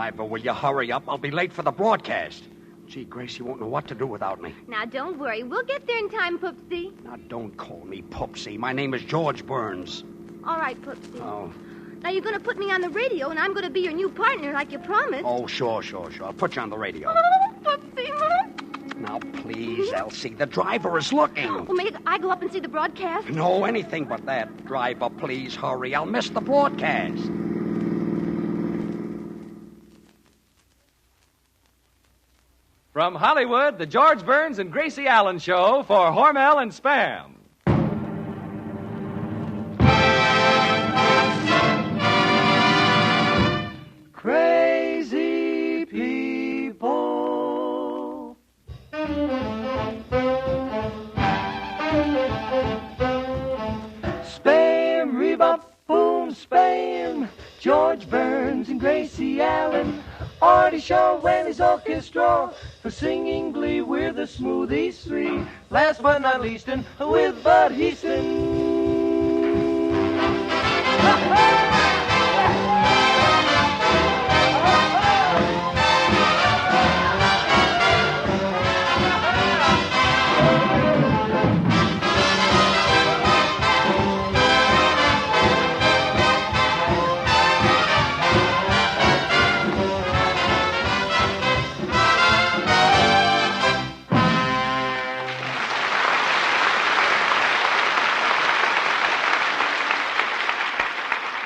driver, will you hurry up? I'll be late for the broadcast. Gee, Gracie won't know what to do without me. Now, don't worry. We'll get there in time, Poopsie. Now, don't call me Poopsie. My name is George Burns. All right, Poopsie. Oh. Now, you're going to put me on the radio, and I'm going to be your new partner like you promised. Oh, sure. I'll put you on the radio. Poopsie. Now, please, Elsie, the driver is looking. Well, may I go up and see the broadcast? No, anything but that. Driver, please hurry. I'll miss the broadcast. From Hollywood, the George Burns and Gracie Allen Show for Hormel and Spam. Crazy people. Spam, rebop, boom, spam. George Burns and Gracie Allen. Artie Shaw and his orchestra for singing glee. We're the Smoothies Three. Last but not least, and with Bud Heaston.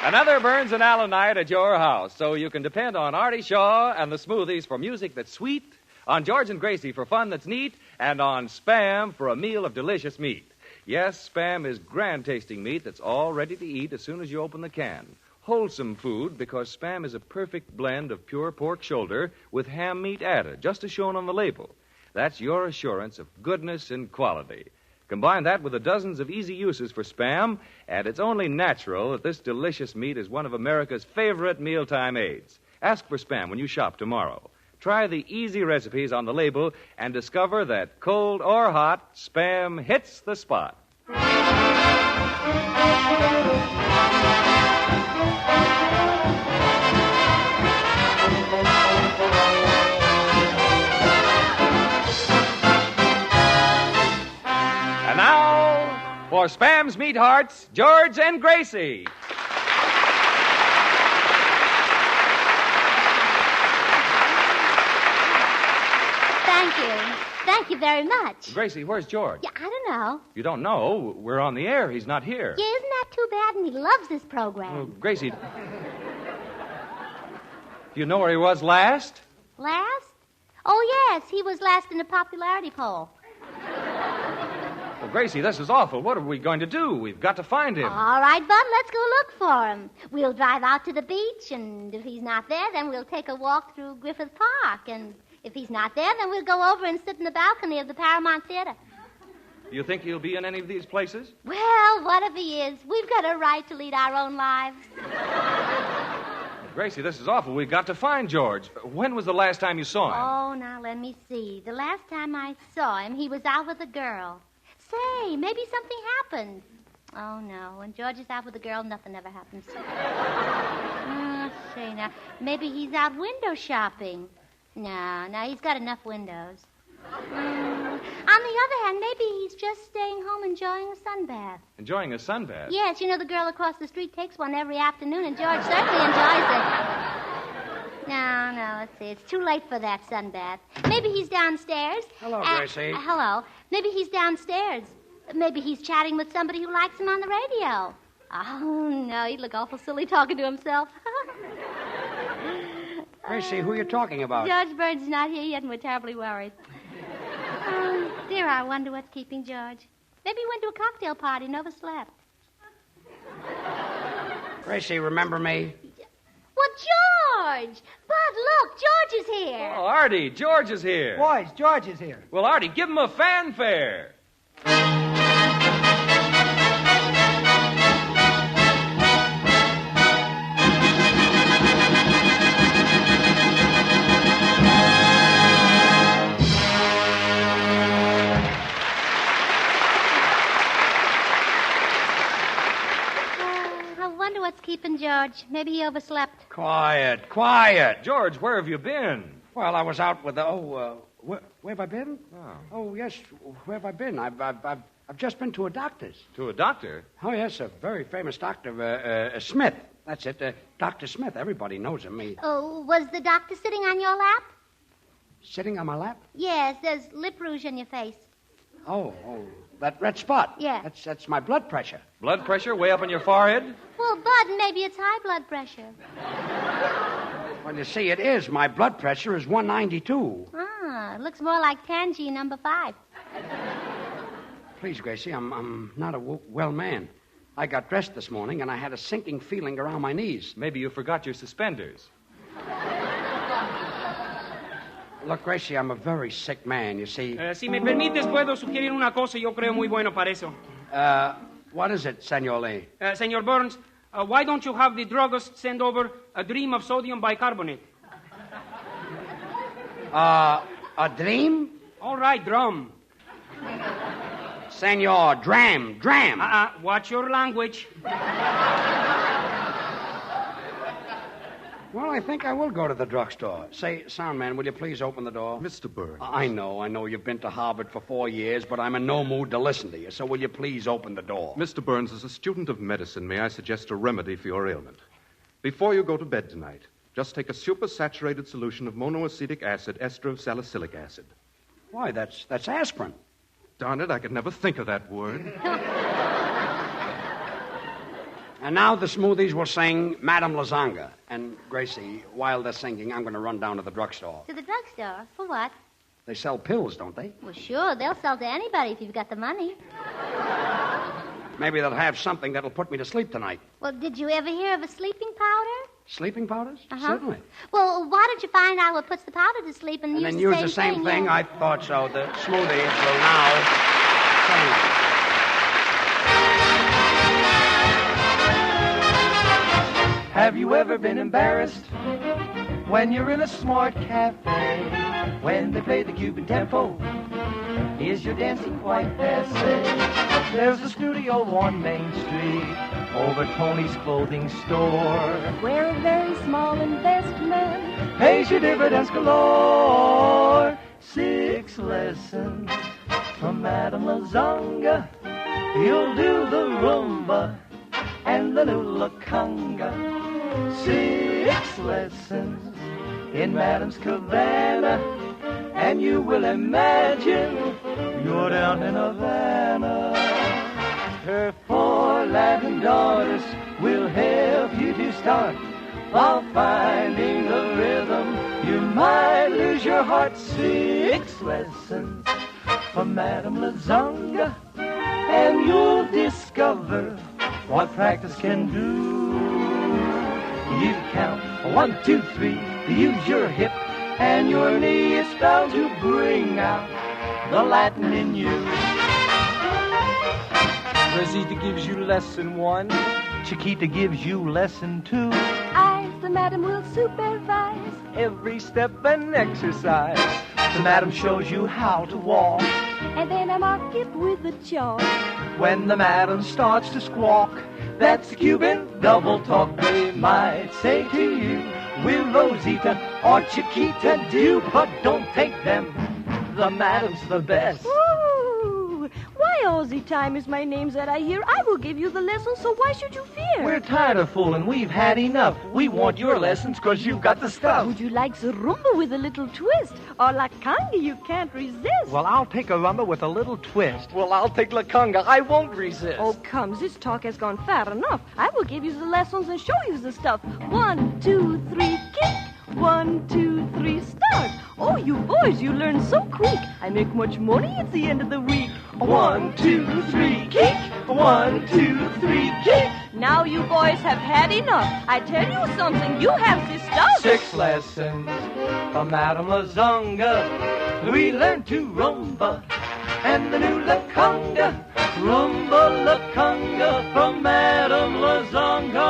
Another Burns and Allen night at your house, so you can depend on Artie Shaw and the Smoothies for music that's sweet, on George and Gracie for fun that's neat, and on Spam for a meal of delicious meat. Yes, Spam is grand-tasting meat that's all ready to eat as soon as you open the can. Wholesome food because Spam is a perfect blend of pure pork shoulder with ham meat added, just as shown on the label. That's your assurance of goodness and quality. Combine that with the dozens of easy uses for Spam, and it's only natural that this delicious meat is one of America's favorite mealtime aids. Ask for Spam when you shop tomorrow. Try the easy recipes on the label and discover that cold or hot, Spam hits the spot. And now, for Spam's Meat Hearts, George and Gracie. Thank you. Thank you very much. Gracie, where's George? Yeah, I don't know. You don't know? We're on the air. He's not here. Yeah, isn't that too bad? And he loves this program. Well, Gracie, do you know where he was last? Last? Oh, yes, he was last in the popularity poll. Well, Gracie, this is awful. What are we going to do? We've got to find him. All right, Bud, let's go look for him. We'll drive out to the beach, and if he's not there, then we'll take a walk through Griffith Park. And if he's not there, then we'll go over and sit in the balcony of the Paramount Theater. You think he'll be in any of these places? Well, what if he is? We've got a right to lead our own lives. Gracie, this is awful. We've got to find George. When was the last time you saw him? Oh, now let me see. The last time I saw him, he was out with a girl. Say, maybe something happened. Oh, no. When George is out with a girl, nothing ever happens. Say now, maybe he's out window shopping. No, he's got enough windows. On the other hand, maybe he's just staying home enjoying a sunbath. Enjoying a sunbath? Yes, you know the girl across the street takes one every afternoon, and George certainly enjoys it. No, let's see. It's too late for that sunbath. Maybe he's downstairs. Hello, Gracie. Hello. Maybe he's downstairs. Maybe he's chatting with somebody who likes him on the radio. Oh, no, he'd look awful silly talking to himself. Gracie, who are you talking about? George Burns is not here yet, and we're terribly worried. Oh, dear, I wonder what's keeping George. Maybe he went to a cocktail party and overslept. Gracie, remember me? Well, George! Bud, look, George is here. Oh, Artie, George is here. Boys, George is here. Well, Artie, give him a fanfare. what's keeping George. Maybe he overslept. Quiet. George, where have you been? Well, I was out with the... where have I been? Oh. Oh, yes. Where have I been? I've just been to a doctor's. To a doctor? Oh, yes, a very famous doctor, Smith. That's it, Dr. Smith. Everybody knows him. Oh, was the doctor sitting on your lap? Sitting on my lap? Yes, there's lip rouge on your face. Oh, that red spot. Yeah. That's my blood pressure. Blood pressure way up on your forehead? Well, Bud, maybe it's high blood pressure. Well, you see, it is. My blood pressure is 192. Ah, it looks more like Tangy number 5. Please, Gracie, I'm not a well man. I got dressed this morning, and I had a sinking feeling around my knees. Maybe you forgot your suspenders. Look, Gracie, I'm a very sick man, you see. Si me permites, puedo sugerir una cosa, yo creo muy bueno para eso. What is it, Senor Lee? Senor Burns, why don't you have the druggist send over a dream of sodium bicarbonate? A dream? All right, drum. Senor, dram. Watch your language. Well, I think I will go to the drugstore. Say, Soundman, will you please open the door? Mr. Burns. I know you've been to Harvard for 4 years, but I'm in no mood to listen to you, so will you please open the door? Mr. Burns, as a student of medicine, may I suggest a remedy for your ailment? Before you go to bed tonight, just take a supersaturated solution of monoacetic acid, ester of salicylic acid. Why, that's aspirin. Darn it, I could never think of that word. And now the Smoothies will sing Madame Lazanga. And, Gracie, while they're singing, I'm going to run down to the drugstore. To the drugstore? For what? They sell pills, don't they? Well, sure. They'll sell to anybody if you've got the money. Maybe they'll have something that'll put me to sleep tonight. Well, did you ever hear of a sleeping powder? Sleeping powders? Uh-huh. Certainly. Well, why don't you find out what puts the powder to sleep and then use use the same thing? Yeah. I thought so. The Smoothies will now sing. Have you ever been embarrassed when you're in a smart cafe? When they play the Cuban tempo, is your dancing quite passe? There's a studio on Main Street over Tony's clothing store, where a very small investment pays you dividends galore. 6 lessons from Madame Lazanga. You'll do the rumba and the new La Conga. 6 lessons in Madame's cabana, and you will imagine you're down in Havana. Her 4 Latin daughters will help you to start while finding the rhythm. You might lose your heart. 6 lessons from Madame Lazanga, and you'll discover what practice can do. You count 1, 2, 3, use your hip and your knee. It's bound to bring out the Latin in you. Rosita gives you lesson 1. Chiquita gives you lesson 2. I, the madam, will supervise every step and exercise. The madam shows you how to walk, and then I mark it with a chalk. When the madam starts to squawk, that's the Cuban double talk. They might say to you, will Rosita or Chiquita do? But don't take them, the madam's the best. Ooh, why all the time is my names that I hear? I will give you the lesson, so why should you fear? We're tired of fooling, we've had enough. We want your lessons, 'cause you've got the stuff. Would you like the rumba with a little twist? Or La Conga you can't resist? Well, I'll take a rumba with a little twist. Well, I'll take La Conga. I won't resist. Oh, come, this talk has gone far enough. I will give you the lessons and show you the stuff. 1, 2, 3, kick. 1, 2, 3, start. Oh, you boys, you learn so quick. I make much money at the end of the week. 1, 2, 3, kick. 1, 2, 3, kick. Now you boys have had enough. I tell you something, you have this stuff. 6 lessons from Madame Lazanga. We learn to rumba and the new La Conga. Rumba La Conga from Madame Lazanga.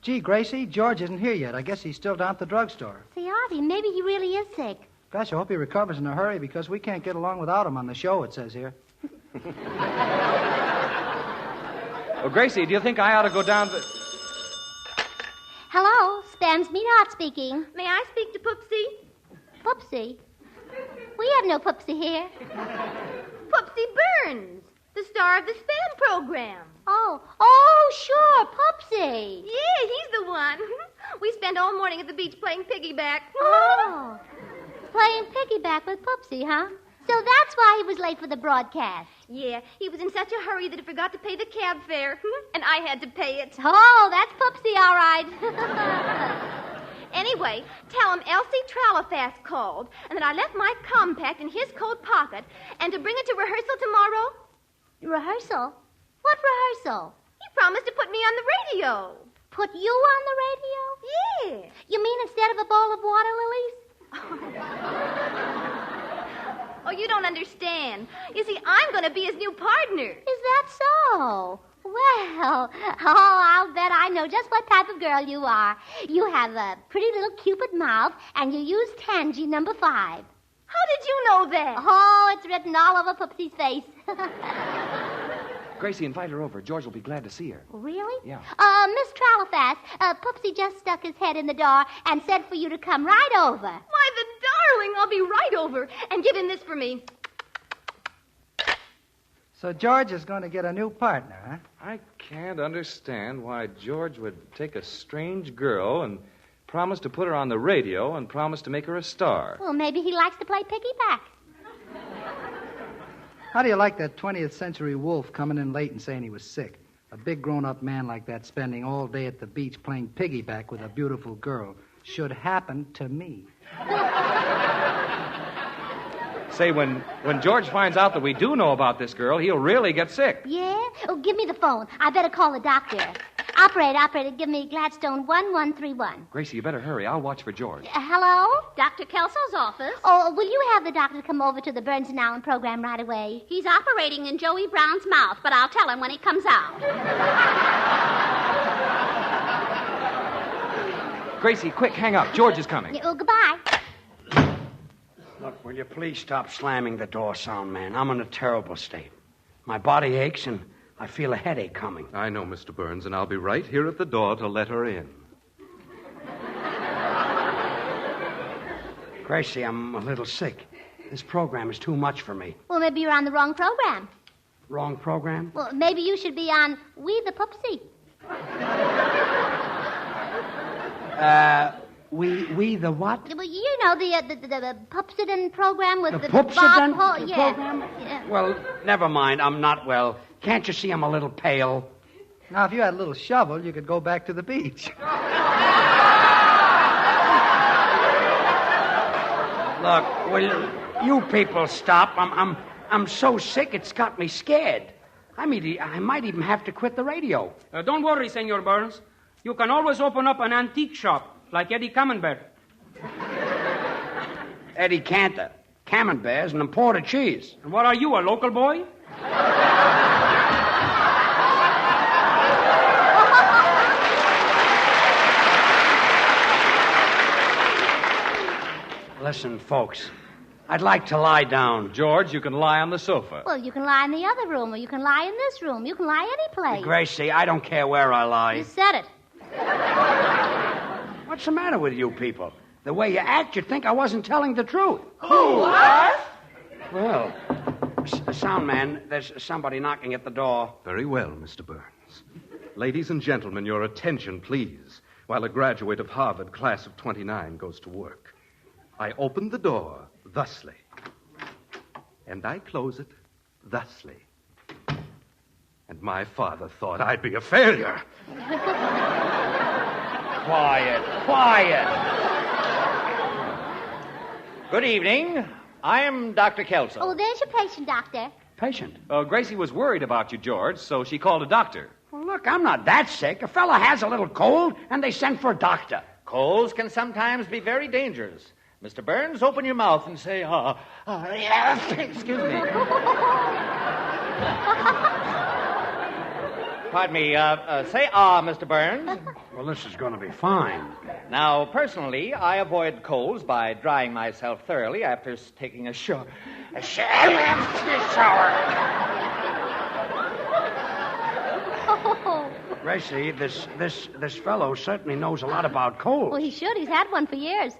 Gee, Gracie, George isn't here yet. I guess he's still down at the drugstore. Say, Artie, maybe he really is sick. Gosh, I hope he recovers in a hurry because we can't get along without him on the show, it says here. Well, Gracie, do you think I ought to go down to... Hello, Spam's Meatheart speaking. May I speak to Poopsie? Poopsie? We have no Poopsie here. Poopsie Burns, the star of the Spam program. Oh, sure, Poopsie. Yeah, he's the one. We spent all morning at the beach playing piggyback. Oh, playing piggyback with Poopsie, huh? So that's why he was late for the broadcast. Yeah, he was in such a hurry that he forgot to pay the cab fare, and I had to pay it. Oh, that's Poopsie, all right. Anyway, tell him Elsie Tralafast called, and that I left my compact in his coat pocket, and to bring it to rehearsal tomorrow. Rehearsal? What rehearsal? He promised to put me on the radio. Put you on the radio? Yeah. You mean instead of a bowl of water lilies? Oh, you don't understand. You see, I'm going to be his new partner. Is that so? Well, I'll bet I know just what type of girl you are. You have a pretty little Cupid mouth, and you use Tangy No. 5. How did you know that? Oh, it's written all over Poopsie's face. Gracie, invite her over. George will be glad to see her. Really? Yeah. Miss Tralafast, Poopsie just stuck his head in the door and said for you to come right over. Why, the darling. I'll be right over. And give him this for me. So George is going to get a new partner, huh? I can't understand why George would take a strange girl and promise to put her on the radio and promise to make her a star. Well, maybe he likes to play piggyback. How do you like that 20th century wolf coming in late and saying he was sick? A big grown-up man like that spending all day at the beach playing piggyback with a beautiful girl. Should happen to me. Say, when George finds out that we do know about this girl, he'll really get sick. Yeah? Oh, give me the phone. I better call the doctor. Operator, give me Gladstone 1131. Gracie, you better hurry. I'll watch for George. Hello? Dr. Kelso's office. Oh, will you have the doctor come over to the Burns and Allen program right away? He's operating in Joey Brown's mouth, but I'll tell him when he comes out. Gracie, quick, hang up. George is coming. Yeah, oh, goodbye. Look, will you please stop slamming the door, sound man? I'm in a terrible state. My body aches, and I feel a headache coming. I know, Mr. Burns, and I'll be right here at the door to let her in. Gracie, I'm a little sick. This program is too much for me. Well, maybe you're on the wrong program. Wrong program? Well, maybe you should be on We the Poopsie. We the what? Well, you know, the Pupsidon program with the Pupsidon Bob Ho- yeah. program? Yeah. Well, never mind. I'm not well. Can't you see I'm a little pale? Now, if you had a little shovel, you could go back to the beach. Look, will you people stop? I'm so sick it's got me scared. I might even have to quit the radio. Don't worry, Senor Burns. You can always open up an antique shop like Eddie Camembert. Eddie Cantor, Camembert's, and imported cheese. And what are you, a local boy? Listen, folks, I'd like to lie down. George, you can lie on the sofa. Well, you can lie in the other room, or you can lie in this room. You can lie any place. Gracie, I don't care where I lie. You said it. What's the matter with you people? The way you act, you'd think I wasn't telling the truth. Who, us? Well, sound man, there's somebody knocking at the door. Very well, Mr. Burns. Ladies and gentlemen, your attention, please, while a graduate of Harvard, class of 29, goes to work. I open the door thusly, and I close it thusly. And my father thought I'd be a failure. Quiet. Good evening. I am Dr. Kelso. Oh, there's your patient, Doctor. Patient? Gracie was worried about you, George, so she called a doctor. Well, look, I'm not that sick. A fella has a little cold, and they sent for a doctor. Colds can sometimes be very dangerous. Mr. Burns, open your mouth and say, excuse me. Pardon me. Say Mr. Burns. Well, this is going to be fine. Now, personally, I avoid colds by drying myself thoroughly after taking a shower. Oh. Gracie, this fellow certainly knows a lot about colds. Well, he should. He's had one for years.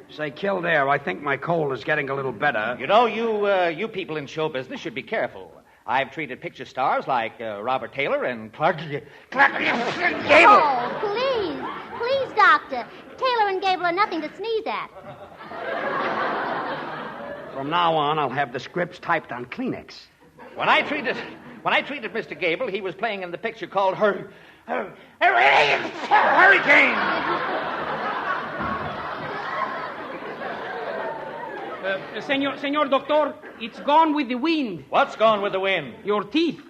Say, Kildare, I think my cold is getting a little better. You know, you people in show business should be careful. I've treated picture stars like Robert Taylor and Clark Gable. Oh, please. Please, Doctor. Taylor and Gable are nothing to sneeze at. From now on, I'll have the scripts typed on Kleenex. When I treated Mr. Gable, he was playing in the picture called Hurricane. Senor Doctor, it's gone with the wind. What's gone with the wind? Your teeth.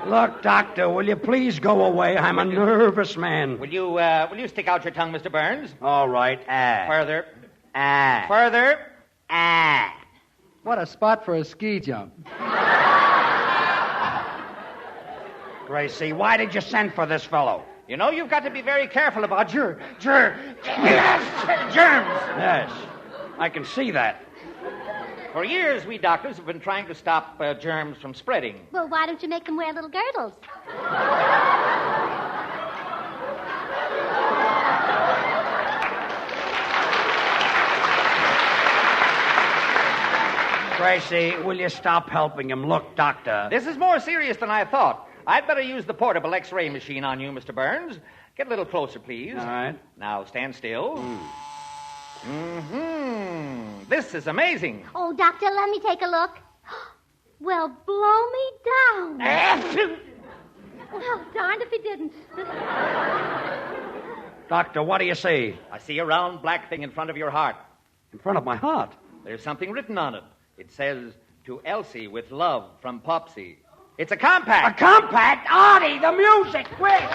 Look, Doctor, will you please go away? I'm a nervous man. Will you stick out your tongue, Mr. Burns? All right. Further. Further. What a spot for a ski jump. Gracie, why did you send for this fellow? You know, you've got to be very careful about germs. Yes, I can see that. For years, we doctors have been trying to stop germs from spreading. Well, why don't you make them wear little girdles? Gracie, will you stop helping him? Look, Doctor. This is more serious than I thought. I'd better use the portable X-ray machine on you, Mr. Burns. Get a little closer, please. All right. Now, stand still. This is amazing. Oh, Doctor, let me take a look. Well, blow me down. Well, darned if he didn't. Doctor, what do you see? I see a round black thing in front of your heart. In front of my heart? There's something written on it. It says, "To Elsie with love from Popsy." It's a compact. A compact? Artie, the music, quick!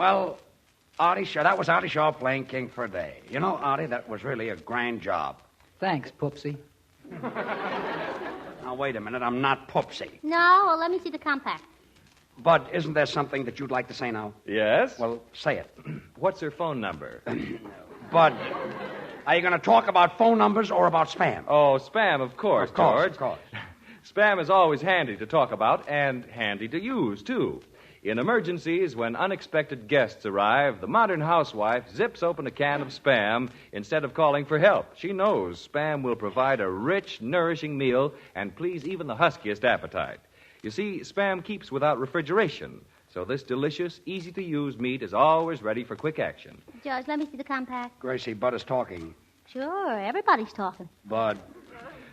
Well, Artie Shaw, that was Artie Shaw playing King for a Day. You know, Artie, that was really a grand job. Thanks, Poopsie. Now, wait a minute. I'm not Poopsie. No, well, let me see the compact. Bud, isn't there something that you'd like to say now? Yes? Well, say it. What's her phone number? Bud, are you going to talk about phone numbers or about spam? Oh, spam, of course, George. Of course. Spam is always handy to talk about and handy to use, too. In emergencies, when unexpected guests arrive, the modern housewife zips open a can of Spam instead of calling for help. She knows Spam will provide a rich, nourishing meal and please even the huskiest appetite. You see, Spam keeps without refrigeration, so this delicious, easy-to-use meat is always ready for quick action. George, let me see the compact. Gracie, Bud is talking. Sure, everybody's talking. Bud.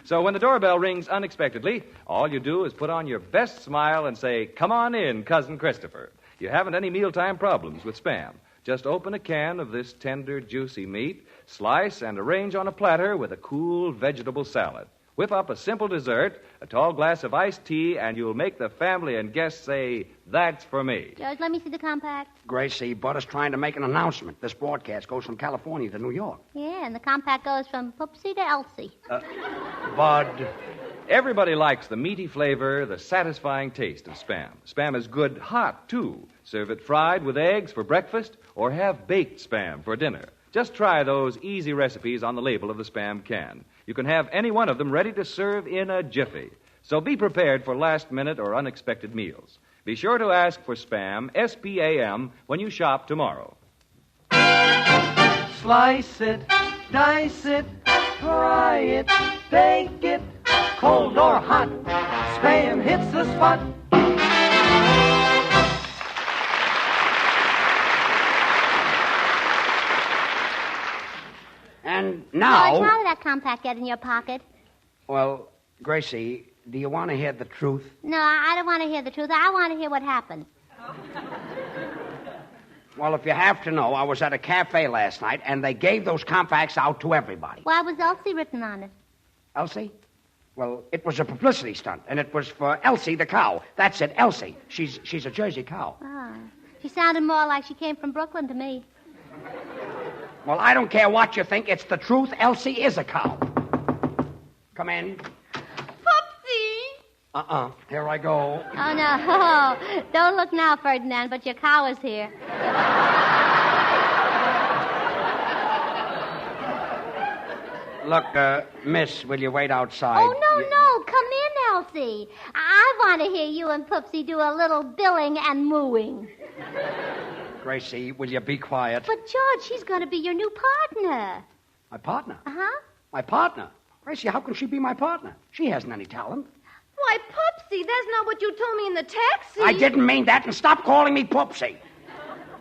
So when the doorbell rings unexpectedly, all you do is put on your best smile and say, "Come on in, Cousin Christopher." You haven't any mealtime problems with Spam. Just open a can of this tender, juicy meat, slice and arrange on a platter with a cool vegetable salad. Whip up a simple dessert, a tall glass of iced tea, and you'll make the family and guests say, "That's for me." George, let me see the compact. Gracie, Bud is trying to make an announcement. This broadcast goes from California to New York. Yeah, and the compact goes from Poopsie to Elsie. Bud. Everybody likes the meaty flavor, the satisfying taste of Spam. Spam is good hot, too. Serve it fried with eggs for breakfast or have baked Spam for dinner. Just try those easy recipes on the label of the Spam can. You can have any one of them ready to serve in a jiffy. So be prepared for last-minute or unexpected meals. Be sure to ask for Spam, S-P-A-M, when you shop tomorrow. Slice it, dice it, fry it, bake it, cold or hot, Spam hits the spot. And now... George, how did that compact get in your pocket? Well, Gracie, do you want to hear the truth? No, I don't want to hear the truth. I want to hear what happened. Well, if you have to know, I was at a cafe last night, and they gave those compacts out to everybody. Why was Elsie written on it? Elsie? Well, it was a publicity stunt, and it was for Elsie the cow. That's it, Elsie. She's a Jersey cow. Oh. She sounded more like she came from Brooklyn to me. Well, I don't care what you think. It's the truth. Elsie is a cow. Come in. Poopsie! Here I go. Oh, no. Don't look now, Ferdinand, but your cow is here. Look, miss, will you wait outside? Oh, no. Come in, Elsie. I want to hear you and Poopsie do a little billing and mooing. Gracie, will you be quiet? But, George, she's going to be your new partner. My partner? Uh-huh. My partner? Gracie, how can she be my partner? She hasn't any talent. Why, Poopsie, that's not what you told me in the taxi. I didn't mean that, and stop calling me Poopsie.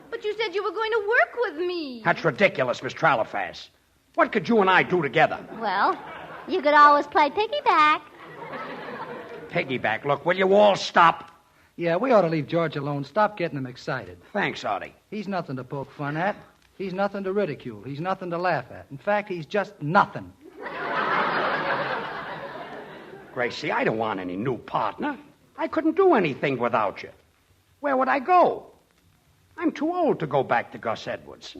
But you said you were going to work with me. That's ridiculous, Miss Tralifass. What could you and I do together? Well, you could always play piggyback. Piggyback. Look, will you all stop? Yeah, we ought to leave George alone. Stop getting him excited. Thanks, Artie. He's nothing to poke fun at. He's nothing to ridicule. He's nothing to laugh at. In fact, he's just nothing. Gracie, I don't want any new partner. I couldn't do anything without you. Where would I go? I'm too old to go back to Gus Edwards.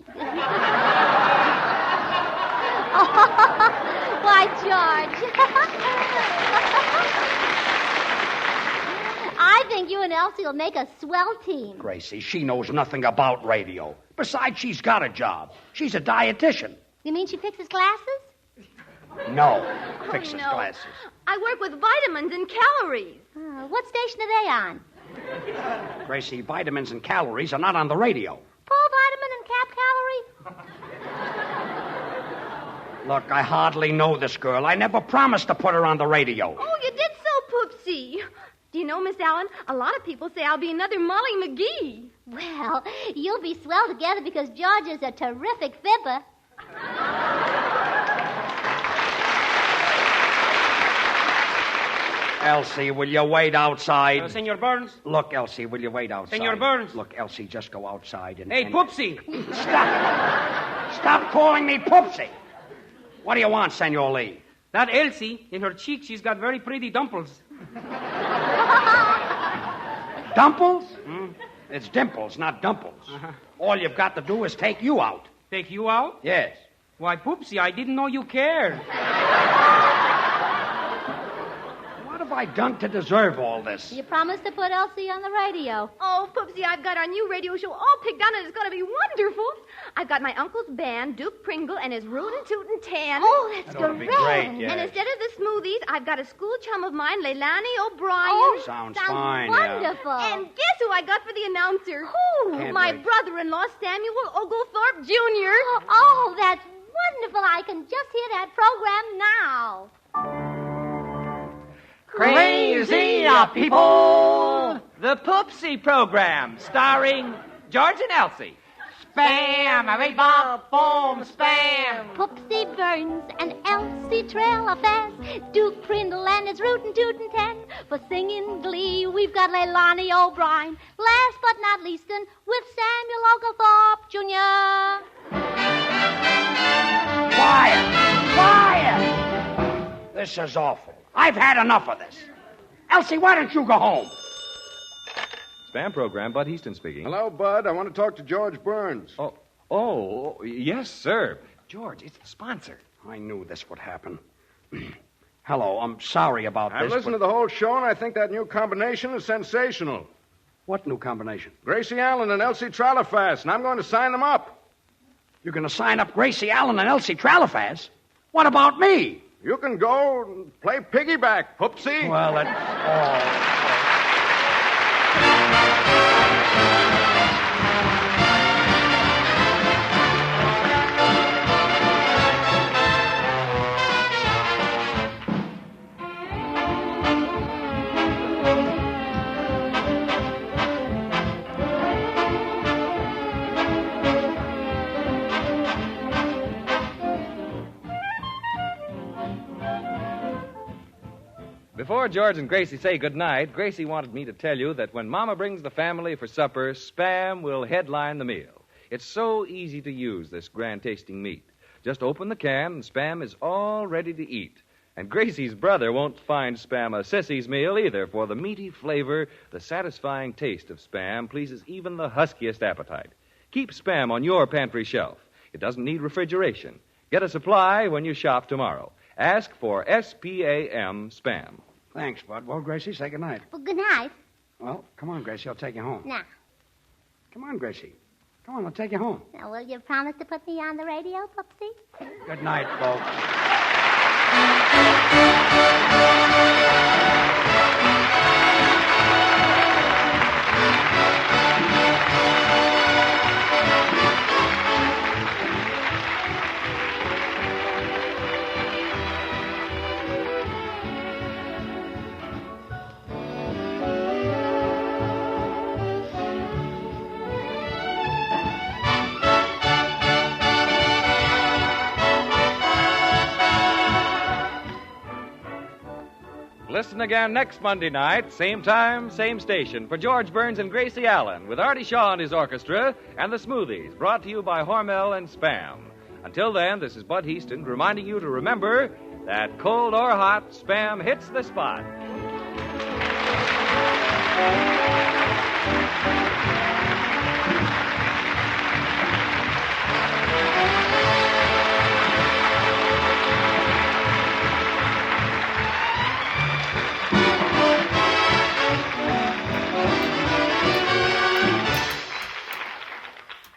Why, George. I think you and Elsie will make a swell team. Gracie, she knows nothing about radio. Besides, she's got a job. She's a dietitian. You mean she fixes glasses? No, fixes no. glasses. I work with vitamins and calories. What station are they on? Gracie, vitamins and calories are not on the radio. Full vitamin and cap calorie? Look, I hardly know this girl. I never promised to put her on the radio. Oh, you did so, Poopsie. Do you know, Miss Allen, a lot of people say I'll be another Molly McGee. Well, you'll be swell together because George is a terrific fibber. Elsie, will you wait outside? Senor Burns? Look, Elsie, will you wait outside? Senor Burns? Look, Elsie, just go outside and... Hey, Poopsie! Stop! Stop calling me Poopsie! What do you want, Senor Lee? That Elsie, in her cheek, she's got very pretty dimples. Dimples? It's dimples, not dumples. All you've got to do is take you out. Take you out? Yes. Why, Poopsie, I didn't know you cared. What have I done to deserve all this? You promised to put Elsie on the radio. Oh, Poopsie, I've got our new radio show all picked out, and it's going to be wonderful. I've got my uncle's band, Duke Pringle, and his Rootin' Tootin' Tan. Oh, that's That ought to be great, yes. And instead of the smoothies, I've got a school chum of mine, Leilani O'Brien. Oh, Sounds fine, yeah. wonderful. And guess who I got for the announcer? Who? Can't My wait. brother-in-law, Samuel Oglethorpe Jr. Oh, that's wonderful. I can just hear that program now. Crazy people! The Poopsie program, starring George and Elsie. Spam, every bop, boom, spam. Poopsie Burns and Elsie Trailer Fast, Duke Prindle and his Rootin' Tootin' Ten. For singing glee, we've got Leilani O'Brien. Last but not least, with Samuel Oglethorpe Jr. Quiet! This is awful. I've had enough of this. Elsie, why don't you go home? Spam program, Bud Easton speaking. Hello, Bud. I want to talk to George Burns. Oh, yes, sir. George, it's the sponsor. I knew this would happen. Hello, I'm sorry about I've this. listened to the whole show, and I think that new combination is sensational. What new combination? Gracie Allen and Elsie Tralafast, and I'm going to sign them up. You're going to sign up Gracie Allen and Elsie Tralafaz? What about me? You can go and play piggyback, Poopsie. Well, that's all. Before George and Gracie say goodnight, Gracie wanted me to tell you that when Mama brings the family for supper, Spam will headline the meal. It's so easy to use, this grand-tasting meat. Just open the can, and Spam is all ready to eat. And Gracie's brother won't find Spam a sissy's meal either, for the meaty flavor, the satisfying taste of Spam pleases even the huskiest appetite. Keep Spam on your pantry shelf. It doesn't need refrigeration. Get a supply when you shop tomorrow. Ask for S-P-A-M Spam. Thanks, Bud. Well, Gracie, say goodnight. Well, good night. Well, come on, Gracie. I'll take you home. Now, Come on, Gracie. Come on, I'll take you home. will you promise to put me on the radio, Poopsie? Good night, folks. Listen again next Monday night, same time, same station, for George Burns and Gracie Allen, with Artie Shaw and his orchestra, and the Smoothies, brought to you by Hormel and Spam. Until then, this is Bud Easton reminding you to remember that cold or hot, Spam hits the spot.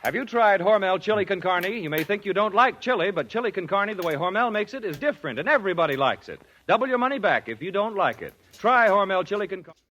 Have you tried Hormel Chili Con Carne? You may think you don't like chili, but chili con carne, the way Hormel makes it, is different, and everybody likes it. Double your money back if you don't like it. Try Hormel Chili Con Carne.